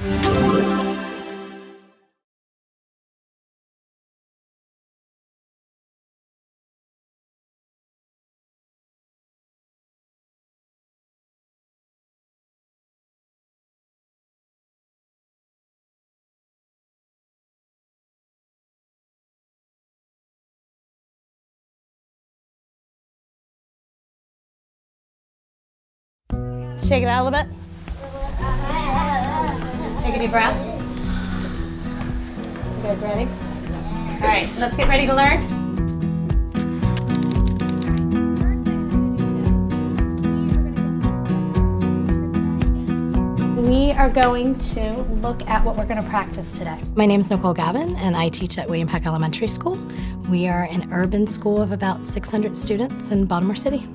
Shake it out a little bit. Take a deep breath. You guys ready? All right, let's get ready to learn. We are going to look at what we're going to practice today. My name is Nicole Gavin, and I teach at William Peck Elementary School. We are an urban school of about 600 students in Baltimore City.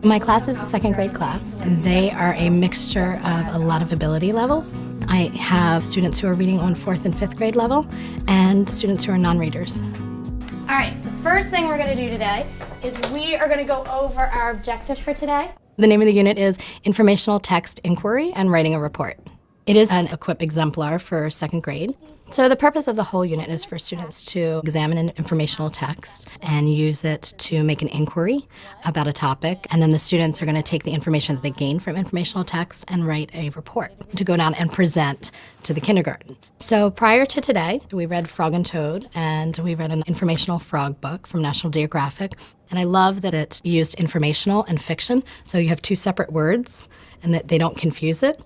My class is a second grade class, and they are a mixture of a lot of ability levels. I have students who are reading on 4th and 5th grade level, and students who are non-readers. All right, the first thing we're going to do today is we are going to go over our objective for today. The name of the unit is Informational Text Inquiry and Writing a Report. It is an equip exemplar for 2nd grade. So the purpose of the whole unit is for students to examine an informational text and use it to make an inquiry about a topic, and then the students are going to take the information that they gain from informational text and write a report to go down and present to the kindergarten. So prior to today, we read Frog and Toad, and we read an informational frog book from National Geographic, and I love that it used informational and fiction, so you have 2 separate words and that they don't confuse it.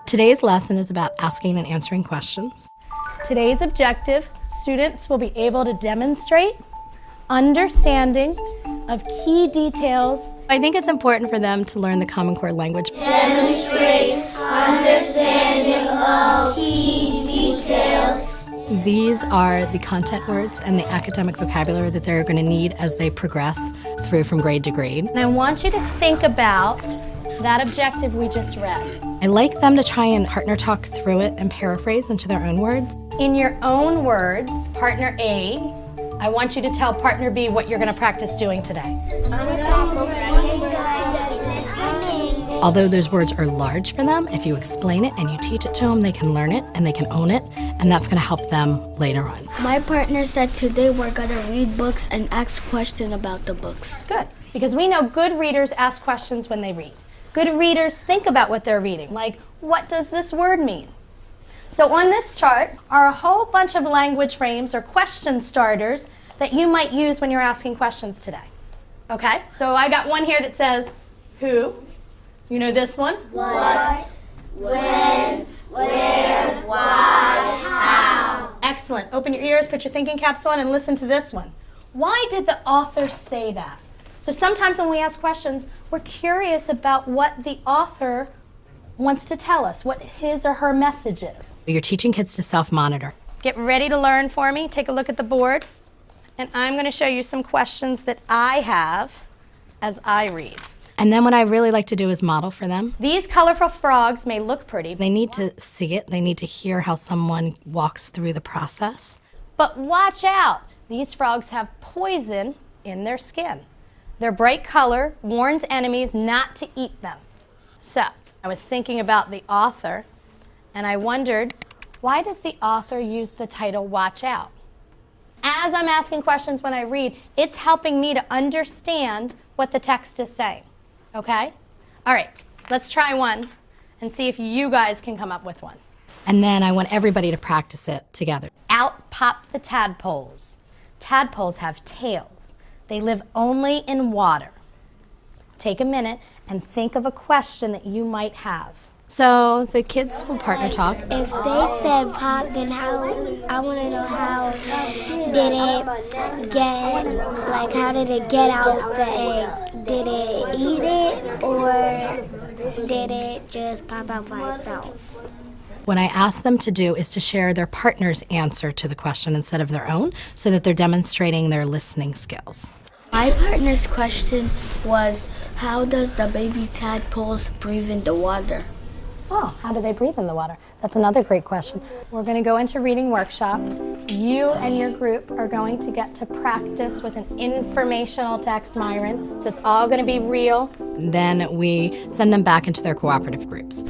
Today's lesson is about asking and answering questions. Today's objective, students will be able to demonstrate understanding of key details. I think it's important for them to learn the Common Core language. Demonstrate understanding of key details. These are the content words and the academic vocabulary that they're going to need as they progress through from grade to grade. And I want you to think about that objective we just read. I like them to try and partner talk through it and paraphrase into their own words. In your own words, partner A, I want you to tell partner B what you're going to practice doing today. Although those words are large for them, if you explain it and you teach it to them, they can learn it and they can own it, and that's going to help them later on. My partner said today we're going to read books and ask questions about the books. Good, because we know good readers ask questions when they read. Good readers think about what they're reading, like, what does this word mean? So on this chart are a whole bunch of language frames or question starters that you might use when you're asking questions today. Okay, so I got one here that says, who? You know this one? What, when, where, why, how. Excellent. Open your ears, put your thinking caps on, and listen to this one. Why did the author say that? So sometimes when we ask questions, we're curious about what the author wants to tell us, what his or her message is. You're teaching kids to self-monitor. Get ready to learn for me. Take a look at the board. And I'm going to show you some questions that I have as I read. And then what I really like to do is model for them. These colorful frogs may look pretty. They need to see it. They need to hear how someone walks through the process. But watch out. These frogs have poison in their skin. Their bright color warns enemies not to eat them. So I was thinking about the author, and I wondered, why does the author use the title Watch Out? As I'm asking questions when I read, it's helping me to understand what the text is saying. Okay? All right, let's try one and see if you guys can come up with one. And then I want everybody to practice it together. Out pop the tadpoles. Tadpoles have tails. They live only in water. Take a minute and think of a question that you might have. So the kids will partner talk. If they said pop, then how, I want to know how did it get out the egg? Did it eat it, or did it just pop out by itself? What I ask them to do is to share their partner's answer to the question instead of their own, so that they're demonstrating their listening skills. My partner's question was, how does the baby tadpoles breathe in the water? Oh, how do they breathe in the water? That's another great question. We're going to go into reading workshop. You and your group are going to get to practice with an informational text, Myron. So it's all going to be real. Then we send them back into their cooperative groups.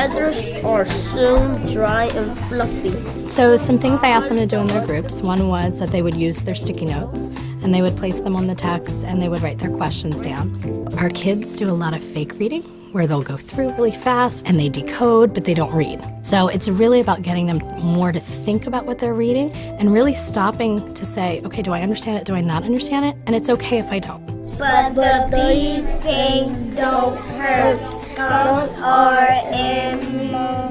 feathers are soon dry and fluffy. So some things I asked them to do in their groups. One was that they would use their sticky notes and they would place them on the text and they would write their questions down. Our kids do a lot of fake reading where they'll go through really fast and they decode, but they don't read. So it's really about getting them more to think about what they're reading and really stopping to say, okay, do I understand it? Do I not understand it? And it's okay if I don't. But the bees things don't hurt. Some are immunal.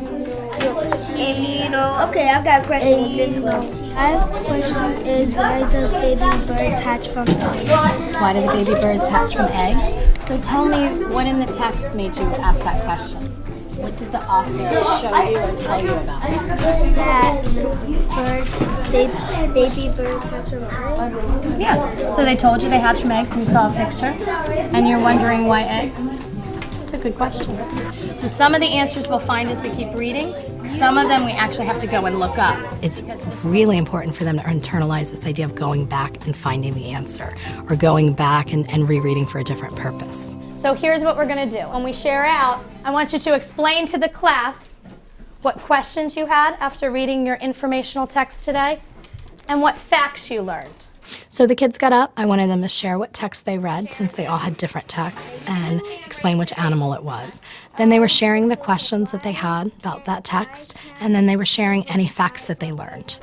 Okay, I've got a question with this one. My question is, why does baby birds hatch from eggs? Why do the baby birds hatch from eggs? So tell me, what in the text made you ask that question? What did the author show you or tell you about? That baby birds hatch from eggs. Yeah. So they told you they hatch from eggs and you saw a picture and you're wondering why eggs? That's a good question. So some of the answers we'll find as we keep reading. Some of them we actually have to go and look up. It's really important for them to internalize this idea of going back and finding the answer or going back and rereading for a different purpose. So here's what we're going to do. When we share out, I want you to explain to the class what questions you had after reading your informational text today and what facts you learned. So the kids got up. I wanted them to share what text they read since they all had different texts and explain which animal it was. Then they were sharing the questions that they had about that text, and then they were sharing any facts that they learned.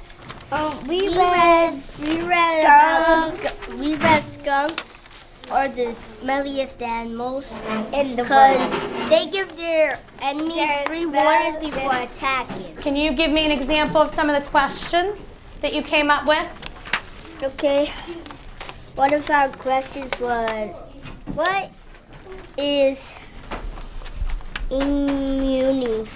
We read skunks are the smelliest animals in the world. They give their enemies 3 warnings before attacking. Can you give me an example of some of the questions that you came up with? Okay. One of our questions was, what is immunity?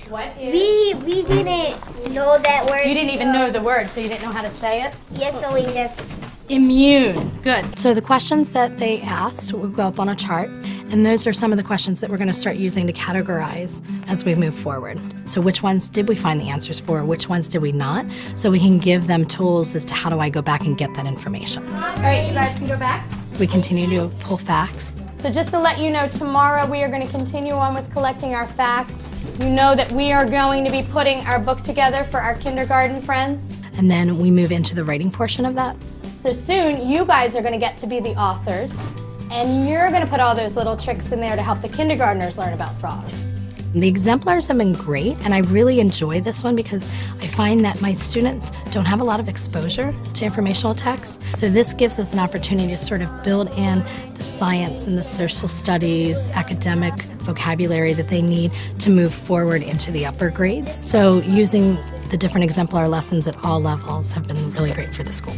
What is? We didn't know that word. You didn't even know the word, so you didn't know how to say it? Yes, so we just... Immune. Good. So the questions that they asked will go up on a chart, and those are some of the questions that we're going to start using to categorize as we move forward. So which ones did we find the answers for? Which ones did we not? So we can give them tools as to how do I go back and get that information. All right, you guys can go back. We continue to pull facts. So just to let you know, tomorrow we are going to continue on with collecting our facts. You know that we are going to be putting our book together for our kindergarten friends. And then we move into the writing portion of that. So soon, you guys are going to get to be the authors, and you're going to put all those little tricks in there to help the kindergartners learn about frogs. The exemplars have been great, and I really enjoy this one because I find that my students don't have a lot of exposure to informational text. So this gives us an opportunity to sort of build in the science and the social studies, academic vocabulary that they need to move forward into the upper grades. So using the different exemplar lessons at all levels have been really great for the school.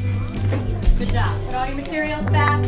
Good job. Put all your materials back.